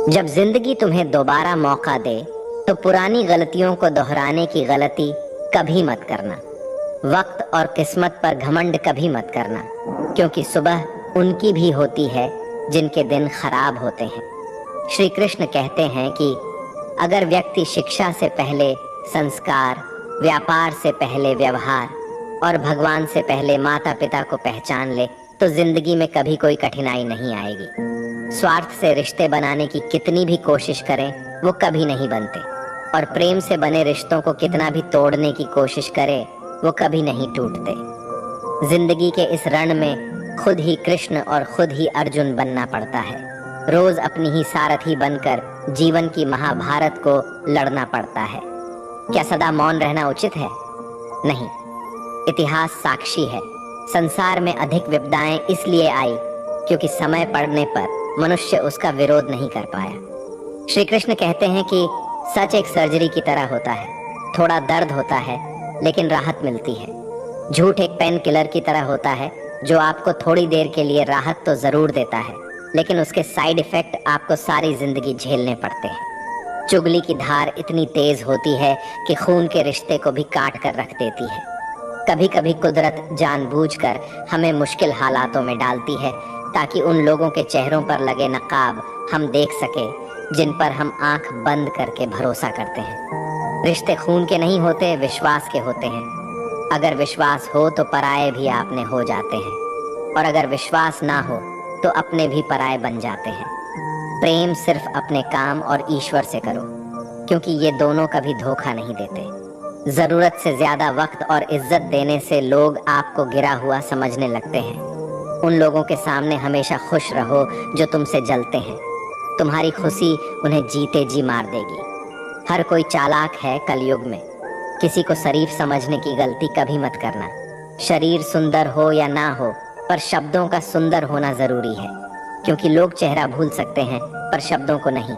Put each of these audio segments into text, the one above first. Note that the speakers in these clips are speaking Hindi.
जब जिंदगी तुम्हें दोबारा मौका दे तो पुरानी गलतियों को दोहराने की गलती कभी मत करना। वक्त और किस्मत पर घमंड कभी मत करना, क्योंकि सुबह उनकी भी होती है जिनके दिन खराब होते हैं। श्री कृष्ण कहते हैं कि अगर व्यक्ति शिक्षा से पहले संस्कार, व्यापार से पहले व्यवहार और भगवान से पहले माता पिता को पहचान ले तो जिंदगी में कभी कोई कठिनाई नहीं आएगी। स्वार्थ से रिश्ते बनाने की कितनी भी कोशिश करें वो कभी नहीं बनते, और प्रेम से बने रिश्तों को कितना भी तोड़ने की कोशिश करे वो कभी नहीं टूटते। जिंदगी के इस रण में खुद ही कृष्ण और खुद ही अर्जुन बनना पड़ता है। रोज अपनी ही सारथी बनकर जीवन की महाभारत को लड़ना पड़ता है। क्या सदा मौन रहना उचित है? नहीं। इतिहास साक्षी है, संसार में अधिक विपदाएं इसलिए आई क्योंकि समय पड़ने पर मनुष्य उसका विरोध नहीं कर पाया। श्री कृष्ण कहते हैं कि सच एक सर्जरी की तरह होता है। थोड़ा दर्द होता है लेकिन राहत मिलती है। झूठ एक पेन किलर की तरह होता है जो आपको थोड़ी देर के लिए राहत तो जरूर देता है, लेकिन उसके साइड इफेक्ट आपको सारी जिंदगी झेलने पड़ते हैं। चुगली की धार इतनी तेज होती है कि खून के रिश्ते को भी काट कर रख देती है। कभी कभी कुदरत जानबूझकर हमें मुश्किल हालातों में डालती है ताकि उन लोगों के चेहरों पर लगे नकाब हम देख सके जिन पर हम आंख बंद करके भरोसा करते हैं। रिश्ते खून के नहीं होते, विश्वास के होते हैं। अगर विश्वास हो तो पराये भी आपने हो जाते हैं, और अगर विश्वास ना हो तो अपने भी पराये बन जाते हैं। प्रेम सिर्फ अपने काम और ईश्वर से करो, क्योंकि ये दोनों कभी धोखा नहीं देते। जरूरत से ज्यादा वक्त और इज्जत देने से लोग आपको गिरा हुआ समझने लगते हैं। उन लोगों के सामने हमेशा खुश रहो जो तुमसे जलते हैं। तुम्हारी खुशी उन्हें जीते जी मार देगी। हर कोई चालाक है कलयुग में। किसी को शरीफ समझने की गलती कभी मत करना। शरीर सुंदर हो या ना हो, पर शब्दों का सुंदर होना जरूरी है, क्योंकि लोग चेहरा भूल सकते हैं पर शब्दों को नहीं।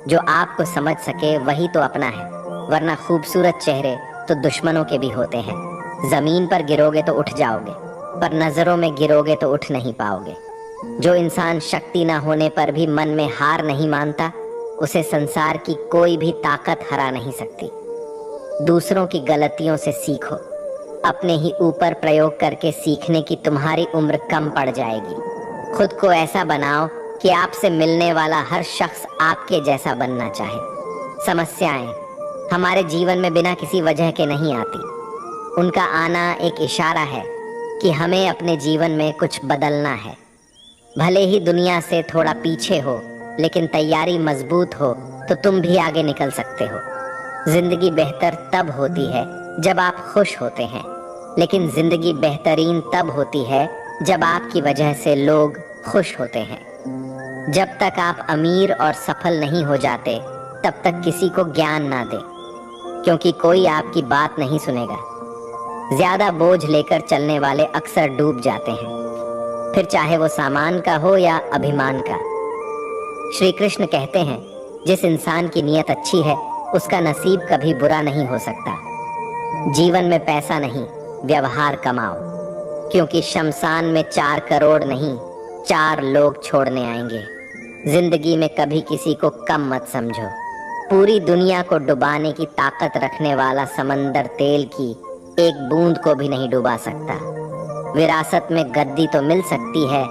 जो आपको समझ सके वही तो अपना है, वरना खूबसूरत चेहरे तो दुश्मनों के भी होते हैं। जमीन पर गिरोगे तो उठ जाओगे, पर नजरों में गिरोगे तो उठ नहीं पाओगे। जो इंसान शक्ति ना होने पर भी मन में हार नहीं मानता, उसे संसार की कोई भी ताकत हरा नहीं सकती। दूसरों की गलतियों से सीखो। अपने ही ऊपर प्रयोग करके सीखने की तुम्हारी उम्र कम पड़ जाएगी। खुद को ऐसा बनाओ कि आपसे मिलने वाला हर शख्स आपके जैसा बनना चाहे। समस्याएं हमारे जीवन में बिना किसी वजह के नहीं आती। उनका आना एक इशारा है कि हमें अपने जीवन में कुछ बदलना है। भले ही दुनिया से थोड़ा पीछे हो, लेकिन तैयारी मजबूत हो तो तुम भी आगे निकल सकते हो। जिंदगी बेहतर तब होती है जब आप खुश होते हैं, लेकिन जिंदगी बेहतरीन तब होती है जब आपकी वजह से लोग खुश होते हैं। जब तक आप अमीर और सफल नहीं हो जाते तब तक किसी को ज्ञान ना दे, क्योंकि कोई आपकी बात नहीं सुनेगा। ज्यादा बोझ लेकर चलने वाले अक्सर डूब जाते हैं, फिर चाहे वो सामान का हो या अभिमान का। श्री कृष्ण कहते हैं, जिस इंसान की नीयत अच्छी है उसका नसीब कभी बुरा नहीं हो सकता। जीवन में पैसा नहीं, व्यवहार कमाओ, क्योंकि शमशान में 4 करोड़ नहीं 4 लोग छोड़ने आएंगे। जिंदगी में कभी किसी को कम मत समझो। पूरी दुनिया को डुबाने की ताकत रखने वाला समंदर तेल की एक बूंद को भी नहीं डुबा सकता। विरासत में गद्दी तो मिल सकती है,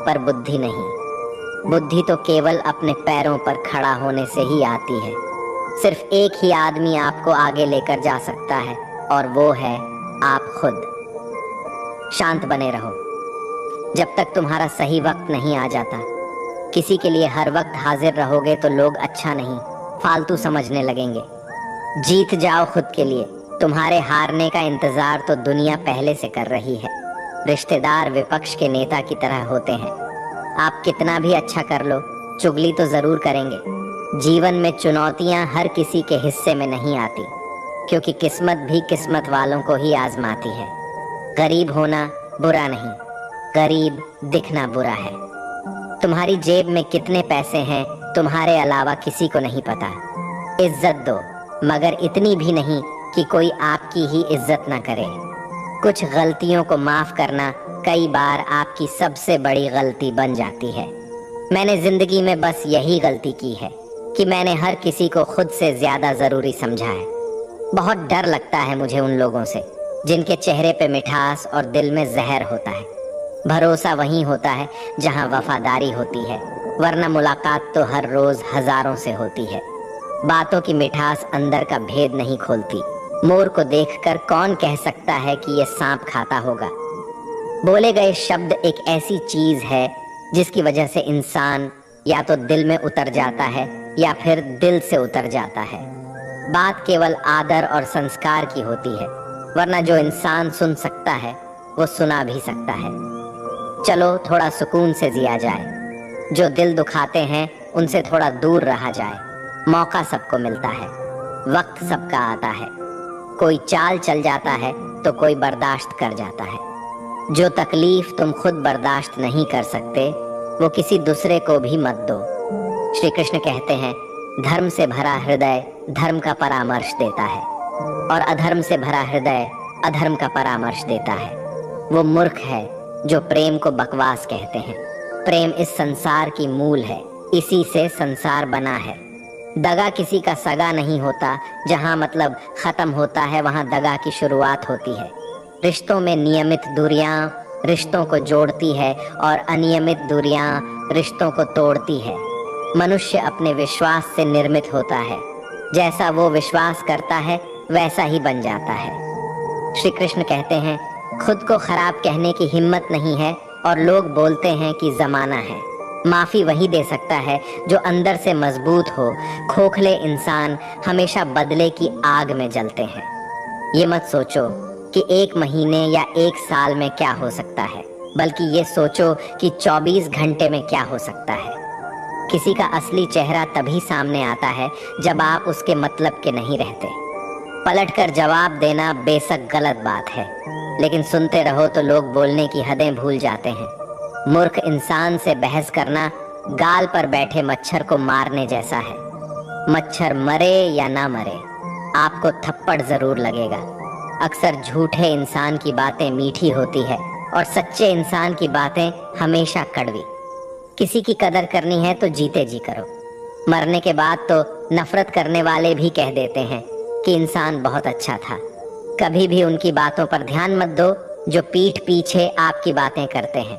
पर बुद्धि नहीं। बुद्धि तो केवल अपने पैरों पर खड़ा होने से ही आती है। सिर्फ एक ही आदमी आपको आगे लेकर जा सकता है, और वो है आप खुद। शांत बने रहो जब तक तुम्हारा सही वक्त नहीं आ जाता। किसी के लिए हर वक्त हाजिर रहोगे तो लोग अच्छा नहीं, फालतू समझने लगेंगे। जीत जाओ खुद के लिए। तुम्हारे हारने का इंतजार तो दुनिया पहले से कर रही है। रिश्तेदार विपक्ष के नेता की तरह होते हैं। आप कितना भी अच्छा कर लो, चुगली तो जरूर करेंगे। जीवन में चुनौतियां हर किसी के हिस्से में नहीं आती, क्योंकि किस्मत भी किस्मत वालों को ही आजमाती है। गरीब होना बुरा नहीं, गरीब दिखना बुरा है। तुम्हारी जेब में कितने पैसे हैं तुम्हारे अलावा किसी को नहीं पता। इज्जत दो, मगर इतनी भी नहीं कि कोई आपकी ही इज्जत ना करे। कुछ गलतियों को माफ करना कई बार आपकी सबसे बड़ी गलती बन जाती है। मैंने जिंदगी में बस यही गलती की है कि मैंने हर किसी को खुद से ज्यादा जरूरी समझा है। बहुत डर लगता है मुझे उन लोगों से जिनके चेहरे पे मिठास और दिल में जहर होता है। भरोसा वहीं होता है जहां वफादारी होती है, वरना मुलाकात तो हर रोज हजारों से होती है। बातों की मिठास अंदर का भेद नहीं खोलती। मोर को देखकर कौन कह सकता है कि यह सांप खाता होगा। बोले गए शब्द एक ऐसी चीज है जिसकी वजह से इंसान या तो दिल में उतर जाता है या फिर दिल से उतर जाता है। बात केवल आदर और संस्कार की होती है, वरना जो इंसान सुन सकता है वो सुना भी सकता है। चलो थोड़ा सुकून से जिया जाए। जो दिल दुखाते हैं उनसे थोड़ा दूर रहा जाए। मौका सबको मिलता है, वक्त सबका आता है। कोई चाल चल जाता है तो कोई बर्दाश्त कर जाता है। जो तकलीफ तुम खुद बर्दाश्त नहीं कर सकते वो किसी दूसरे को भी मत दो। श्री कृष्ण कहते हैं, धर्म से भरा हृदय धर्म का परामर्श देता है और अधर्म से भरा हृदय अधर्म का परामर्श देता है। वो मूर्ख है जो प्रेम को बकवास कहते हैं। प्रेम इस संसार की मूल है, इसी से संसार बना है। दगा किसी का सगा नहीं होता। जहां मतलब खत्म होता है वहां दगा की शुरुआत होती है। रिश्तों में नियमित दूरियां रिश्तों को जोड़ती है और अनियमित दूरियां रिश्तों को तोड़ती है। मनुष्य अपने विश्वास से निर्मित होता है। जैसा वो विश्वास करता है वैसा ही बन जाता है। श्री कृष्ण कहते हैं, खुद को खराब कहने की हिम्मत नहीं है और लोग बोलते हैं कि जमाना है। माफी वही दे सकता है जो अंदर से मजबूत हो। खोखले इंसान हमेशा बदले की आग में जलते हैं। ये मत सोचो कि 1 महीने या 1 साल में क्या हो सकता है, बल्कि ये सोचो कि 24 घंटे में क्या हो सकता है। किसी का असली चेहरा तभी सामने आता है जब आप उसके मतलब के नहीं रहते। पलटकर जवाब देना बेशक गलत बात है, लेकिन सुनते रहो तो लोग बोलने की हदें भूल जाते हैं। मूर्ख इंसान से बहस करना गाल पर बैठे मच्छर को मारने जैसा है। मच्छर मरे या ना मरे, आपको थप्पड़ जरूर लगेगा। अक्सर झूठे इंसान की बातें मीठी होती है और सच्चे इंसान की बातें हमेशा कड़वी। किसी की कदर करनी है तो जीते जी करो। मरने के बाद तो नफरत करने वाले भी कह देते हैं कि इंसान बहुत अच्छा था। कभी भी उनकी बातों पर ध्यान मत दो जो पीठ पीछे आपकी बातें करते हैं,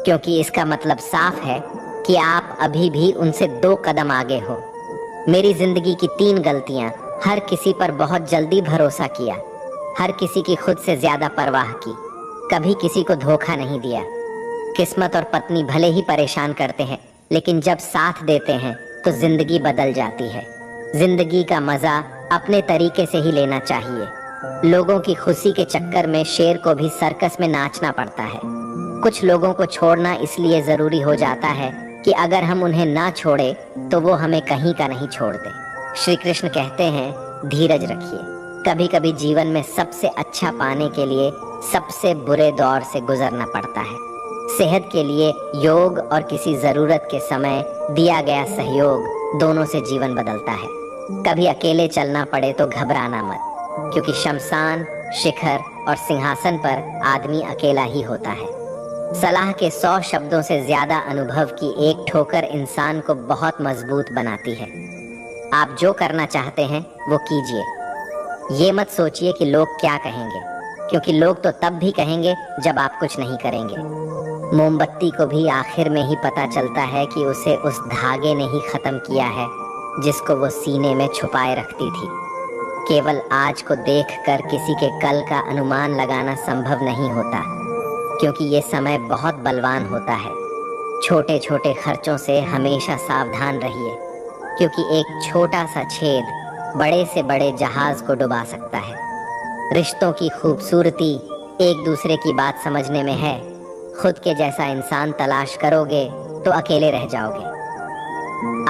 क्योंकि इसका मतलब साफ है कि आप अभी भी उनसे 2 कदम आगे हो। मेरी जिंदगी की 3 गलतियां: हर किसी पर बहुत जल्दी भरोसा किया, हर किसी की खुद से ज्यादा परवाह की, कभी किसी को धोखा नहीं दिया। किस्मत और पत्नी भले ही परेशान करते हैं, लेकिन जब साथ देते हैं तो जिंदगी बदल जाती है। जिंदगी का मजा अपने तरीके से ही लेना चाहिए। लोगों की खुशी के चक्कर में शेर को भी सर्कस में नाचना पड़ता है। कुछ लोगों को छोड़ना इसलिए जरूरी हो जाता है कि अगर हम उन्हें ना छोड़े तो वो हमें कहीं का नहीं छोड़ते। श्री कृष्ण कहते हैं, धीरज रखिए। कभी कभी जीवन में सबसे अच्छा पाने के लिए सबसे बुरे दौर से गुजरना पड़ता है। सेहत के लिए योग और किसी जरूरत के समय दिया गया सहयोग, दोनों से जीवन बदलता है। कभी अकेले चलना पड़े तो घबराना मत, क्योंकि शमशान, शिखर और सिंहासन पर आदमी अकेला ही होता है। सलाह के 100 शब्दों से ज्यादा अनुभव की एक ठोकर इंसान को बहुत मजबूत बनाती है। आप जो करना चाहते हैं वो कीजिए। ये मत सोचिए कि लोग क्या कहेंगे, क्योंकि लोग तो तब भी कहेंगे जब आप कुछ नहीं करेंगे। मोमबत्ती को भी आखिर में ही पता चलता है कि उसे उस धागे ने ही खत्म किया है जिसको वो सीने में छुपाए रखती थी। केवल आज को देखकर किसी के कल का अनुमान लगाना संभव नहीं होता, क्योंकि ये समय बहुत बलवान होता है। छोटे छोटे खर्चों से हमेशा सावधान रहिए, क्योंकि एक छोटा सा छेद बड़े से बड़े जहाज को डुबा सकता है। रिश्तों की खूबसूरती एक दूसरे की बात समझने में है। खुद के जैसा इंसान तलाश करोगे तो अकेले रह जाओगे।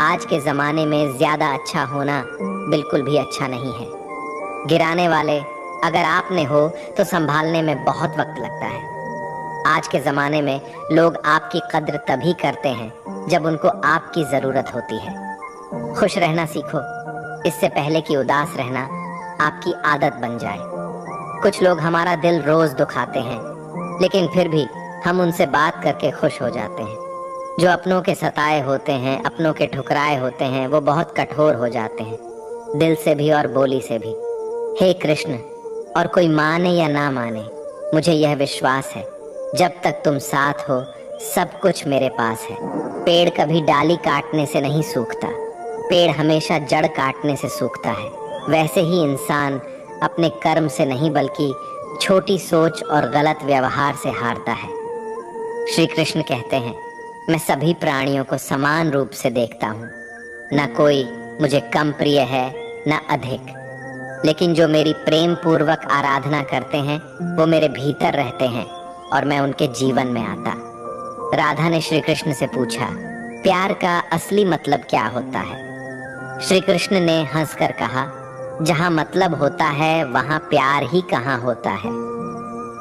आज के जमाने में ज्यादा अच्छा होना बिल्कुल भी अच्छा नहीं है। गिराने वाले अगर आपने हो तो संभालने में बहुत वक्त लगता है। आज के ज़माने में लोग आपकी कद्र तभी करते हैं जब उनको आपकी ज़रूरत होती है। खुश रहना सीखो, इससे पहले कि उदास रहना आपकी आदत बन जाए। कुछ लोग हमारा दिल रोज़ दुखाते हैं, लेकिन फिर भी हम उनसे बात करके खुश हो जाते हैं। जो अपनों के सताए होते हैं, अपनों के ठुकराए होते हैं, वो बहुत कठोर हो जाते हैं, दिल से भी और बोली से भी। हे कृष्ण, और कोई माने या ना माने, मुझे यह विश्वास है, जब तक तुम साथ हो सब कुछ मेरे पास है। पेड़ कभी डाली काटने से नहीं सूखता, पेड़ हमेशा जड़ काटने से सूखता है। वैसे ही इंसान अपने कर्म से नहीं बल्कि छोटी सोच और गलत व्यवहार से हारता है। श्री कृष्ण कहते हैं, मैं सभी प्राणियों को समान रूप से देखता हूँ, न कोई मुझे कम प्रिय है न अधिक, लेकिन जो मेरी प्रेम पूर्वक आराधना करते हैं वो मेरे भीतर रहते हैं और मैं उनके जीवन में आता। राधा ने श्री कृष्ण से पूछा, प्यार का असली मतलब क्या होता है? श्री कृष्ण ने हंसकर कहा, जहाँ मतलब होता है वहाँ प्यार ही कहाँ होता है।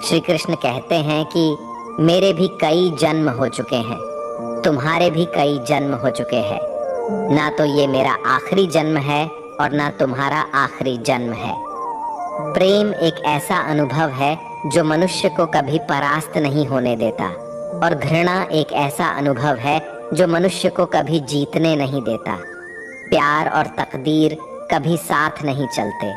श्री कृष्ण कहते हैं कि मेरे भी कई जन्म हो चुके हैं, तुम्हारे भी कई जन्म हो चुके हैं, ना तो ये मेरा आखिरी जन्म है और ना तुम्हारा आखिरी जन्म है। प्रेम एक ऐसा अनुभव है जो मनुष्य को कभी परास्त नहीं होने देता, और घृणा एक ऐसा अनुभव है जो मनुष्य को कभी जीतने नहीं देता। प्यार और तकदीर कभी साथ नहीं चलते,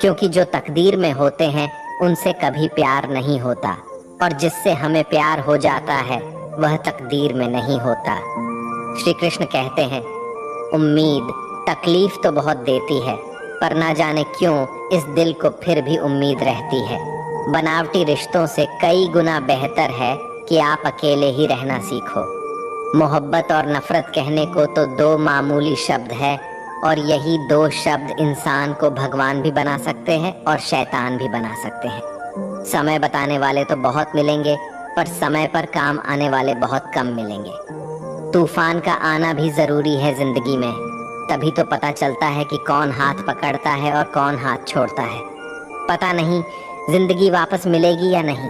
क्योंकि जो तकदीर में होते हैं उनसे कभी प्यार नहीं होता, और जिससे हमें प्यार हो जाता है वह तकदीर में नहीं होता। श्री कृष्ण कहते हैं, उम्मीद तकलीफ तो बहुत देती है, पर ना जाने क्यों इस दिल को फिर भी उम्मीद रहती है। बनावटी रिश्तों से कई गुना बेहतर है कि आप अकेले ही रहना सीखो। मोहब्बत और नफरत कहने को तो दो मामूली शब्द है, और यही दो शब्द इंसान को भगवान भी बना सकते हैं और शैतान भी बना सकते हैं। समय बताने वाले तो बहुत मिलेंगे, पर समय पर काम आने वाले बहुत कम मिलेंगे। तूफान का आना भी जरूरी है जिंदगी में, तभी तो पता चलता है कि कौन हाथ पकड़ता है और कौन हाथ छोड़ता है। पता नहीं जिंदगी वापस मिलेगी या नहीं,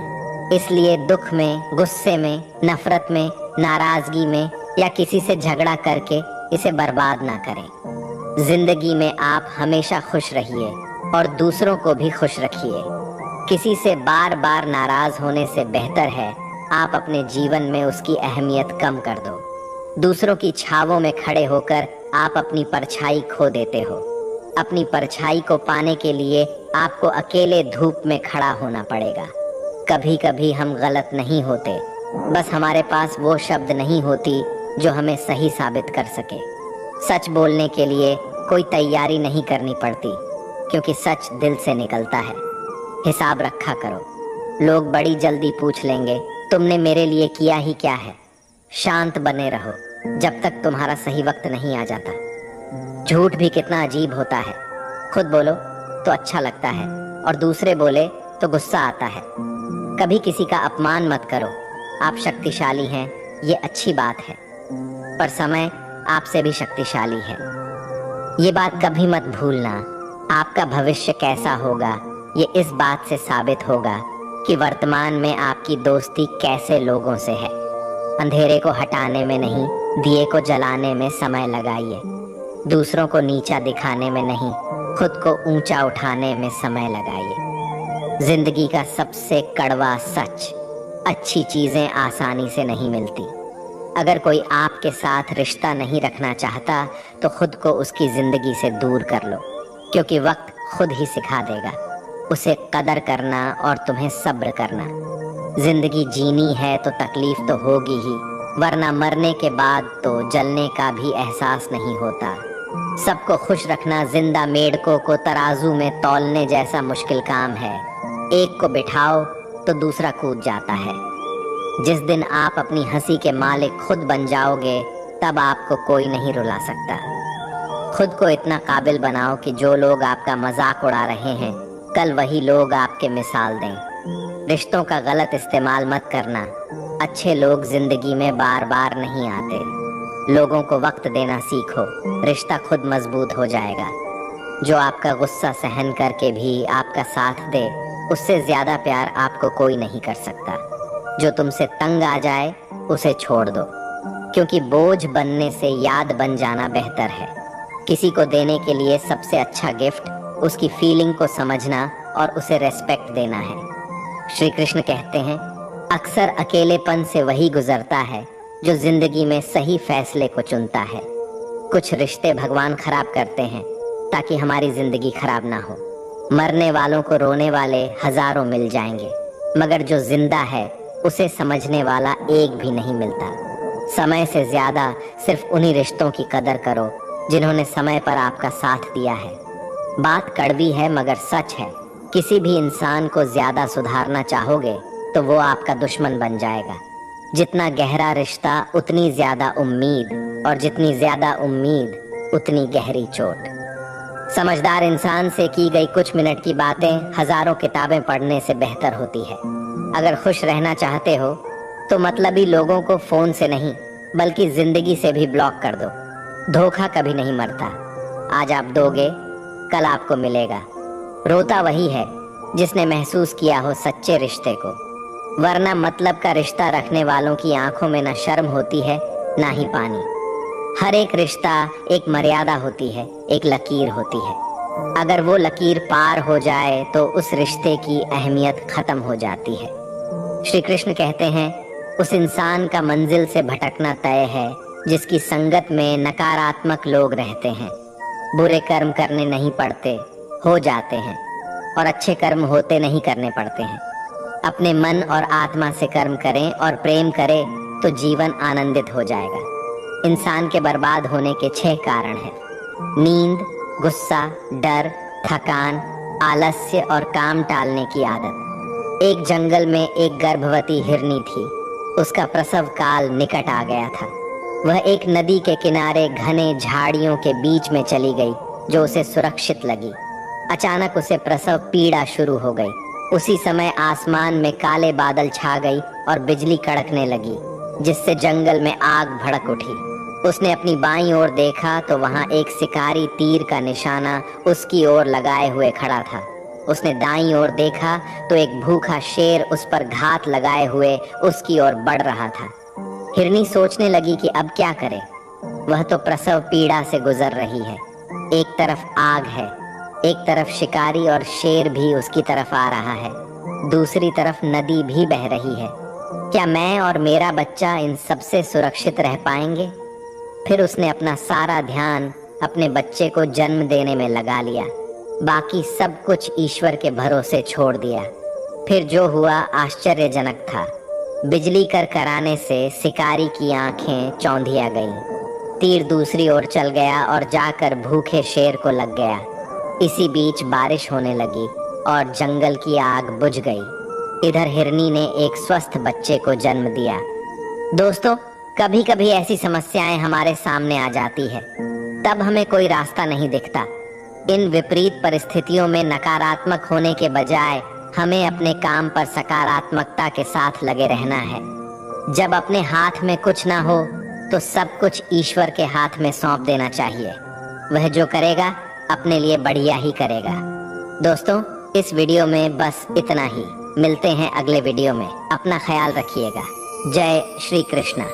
इसलिए दुख में, गुस्से में, नफरत में, नाराजगी में या किसी से झगड़ा करके इसे बर्बाद ना करें। जिंदगी में आप हमेशा खुश रहिए और दूसरों को भी खुश रखिए। किसी से बार बार नाराज होने से बेहतर है आप अपने जीवन में उसकी अहमियत कम कर दो। दूसरों की छावों में खड़े होकर आप अपनी परछाई खो देते हो। अपनी परछाई को पाने के लिए आपको अकेले धूप में खड़ा होना पड़ेगा। कभी कभी हम गलत नहीं होते, बस हमारे पास वो शब्द नहीं होती जो हमें सही साबित कर सके। सच बोलने के लिए कोई तैयारी नहीं करनी पड़ती, क्योंकि सच दिल से निकलता है। हिसाब रखा करो, लोग बड़ी जल्दी पूछ लेंगे तुमने मेरे लिए किया ही क्या है। शांत बने रहो जब तक तुम्हारा सही वक्त नहीं आ जाता। झूठ भी कितना अजीब होता है, खुद बोलो तो अच्छा लगता है और दूसरे बोले तो गुस्सा आता है। कभी किसी का अपमान मत करो, आप शक्तिशाली हैं ये अच्छी बात है, पर समय आपसे भी शक्तिशाली है। ये बात कभी मत भूलना, आपका भविष्य कैसा होगा ये इस बात से साबित होगा कि वर्तमान में आपकी दोस्ती कैसे लोगों से है। अंधेरे को हटाने में नहीं, दिए को जलाने में समय लगाइए। दूसरों को नीचा दिखाने में नहीं, खुद को ऊंचा उठाने में समय लगाइए। जिंदगी का सबसे कड़वा सच, अच्छी चीजें आसानी से नहीं मिलती। अगर कोई आपके साथ रिश्ता नहीं रखना चाहता तो खुद को उसकी जिंदगी से दूर कर लो, क्योंकि वक्त खुद ही सिखा देगा उसे कदर करना और तुम्हें सब्र करना। जिंदगी जीनी है तो तकलीफ तो होगी ही, वरना मरने के बाद तो जलने का भी एहसास नहीं होता। सबको खुश रखना जिंदा मेंढकों को तराजू में तौलने जैसा मुश्किल काम है। एक को बिठाओ तो दूसरा कूद जाता है। जिस दिन आप अपनी हंसी के मालिक खुद बन जाओगे तब आपको कोई नहीं रुला सकता। खुद को इतना काबिल बनाओ कि जो लोग आपका मजाक उड़ा रहे हैं कल वही लोग आपके मिसाल दें। रिश्तों का गलत इस्तेमाल मत करना, अच्छे लोग जिंदगी में बार बार नहीं आते। लोगों को वक्त देना सीखो, रिश्ता खुद मजबूत हो जाएगा। जो आपका गुस्सा सहन करके भी आपका साथ दे, उससे ज्यादा प्यार आपको कोई नहीं कर सकता। जो तुमसे तंग आ जाए उसे छोड़ दो, क्योंकि बोझ बनने से याद बन जाना बेहतर है। किसी को देने के लिए सबसे अच्छा गिफ्ट उसकी फीलिंग को समझना और उसे रेस्पेक्ट देना है। श्री कृष्ण कहते हैं, अक्सर अकेलेपन से वही गुजरता है जो जिंदगी में सही फैसले को चुनता है। कुछ रिश्ते भगवान खराब करते हैं ताकि हमारी जिंदगी खराब ना हो। मरने वालों को रोने वाले हजारों मिल जाएंगे, मगर जो जिंदा है उसे समझने वाला एक भी नहीं मिलता। समय से ज्यादा सिर्फ उन्हीं रिश्तों की कदर करो जिन्होंने समय पर आपका साथ दिया है। बात कड़वी है मगर सच है, किसी भी इंसान को ज्यादा सुधारना चाहोगे तो वो आपका दुश्मन बन जाएगा। जितना गहरा रिश्ता उतनी ज्यादा उम्मीद, और जितनी ज्यादा उम्मीद उतनी गहरी चोट। समझदार इंसान से की गई कुछ मिनट की बातें हजारों किताबें पढ़ने से बेहतर होती है। अगर खुश रहना चाहते हो तो मतलबी लोगों को फोन से नहीं बल्कि जिंदगी से भी ब्लॉक कर दो। धोखा कभी नहीं मरता, आज आप दोगे कल आपको मिलेगा। रोता वही है जिसने महसूस किया हो सच्चे रिश्ते को, वरना मतलब का रिश्ता रखने वालों की आंखों में ना शर्म होती है ना ही पानी। हर एक रिश्ता एक मर्यादा होती है, एक लकीर होती है। अगर वो लकीर पार हो जाए तो उस रिश्ते की अहमियत खत्म हो जाती है। श्री कृष्ण कहते हैं, उस इंसान का मंजिल से भटकना तय है जिसकी संगत में नकारात्मक लोग रहते हैं। बुरे कर्म करने नहीं पड़ते, हो जाते हैं, और अच्छे कर्म होते नहीं करने पड़ते हैं। अपने मन और आत्मा से कर्म करें और प्रेम करें तो जीवन आनंदित हो जाएगा। इंसान के बर्बाद होने के 6 कारण हैं: नींद, गुस्सा, डर, थकान, आलस्य और काम टालने की आदत। एक जंगल में एक गर्भवती हिरनी थी। उसका प्रसव काल निकट आ गया था। वह एक नदी के किनारे घने झाड़ियों के बीच में चली गई जो उसे सुरक्षित लगी। अचानक उसे प्रसव पीड़ा शुरू हो गई। उसी समय आसमान में काले बादल छा गई और बिजली कड़कने लगी, जिससे जंगल में आग भड़क उठी। उसने अपनी बाईं ओर देखा तो वहां एक शिकारी तीर का निशाना उसकी ओर लगाए हुए खड़ा था। उसने दाईं ओर देखा तो एक भूखा शेर उस पर घात लगाए हुए उसकी ओर बढ़ रहा था। हिरनी सोचने लगी कि अब क्या करे। वह तो प्रसव पीड़ा से गुजर रही है। एक तरफ आग है, एक तरफ शिकारी और शेर भी उसकी तरफ आ रहा है, दूसरी तरफ नदी भी बह रही है। क्या मैं और मेरा बच्चा इन सबसे सुरक्षित रह पाएंगे? फिर उसने अपना सारा ध्यान अपने बच्चे को जन्म देने में लगा लिया। बाकी सब कुछ ईश्वर के भरोसे छोड़ दिया। फिर जो हुआ आश्चर्यजनक था। बिजली करकराने से शिकारी की आंखें चौंधिया गईं। तीर दूसरी ओर चल गया और जाकर भूखे शेर को लग गया। इसी बीच बारिश होने लगी और जंगल की आग बुझ गई। इधर हिरनी ने एक स्वस्थ बच्चे को जन्म दिया। दोस्तों, कभी कभी ऐसी समस्याएं हमारे सामने आ जाती है, तब हमें कोई रास्ता नहीं दिखता। इन विपरीत परिस्थितियों में नकारात्मक होने के बजाय हमें अपने काम पर सकारात्मकता के साथ लगे रहना है। जब अपने हाथ में कुछ ना हो तो सब कुछ ईश्वर के हाथ में सौंप देना चाहिए। वह जो करेगा अपने लिए बढ़िया ही करेगा। दोस्तों, इस वीडियो में बस इतना ही। मिलते हैं अगले वीडियो में। अपना ख्याल रखिएगा। जय श्री कृष्णा।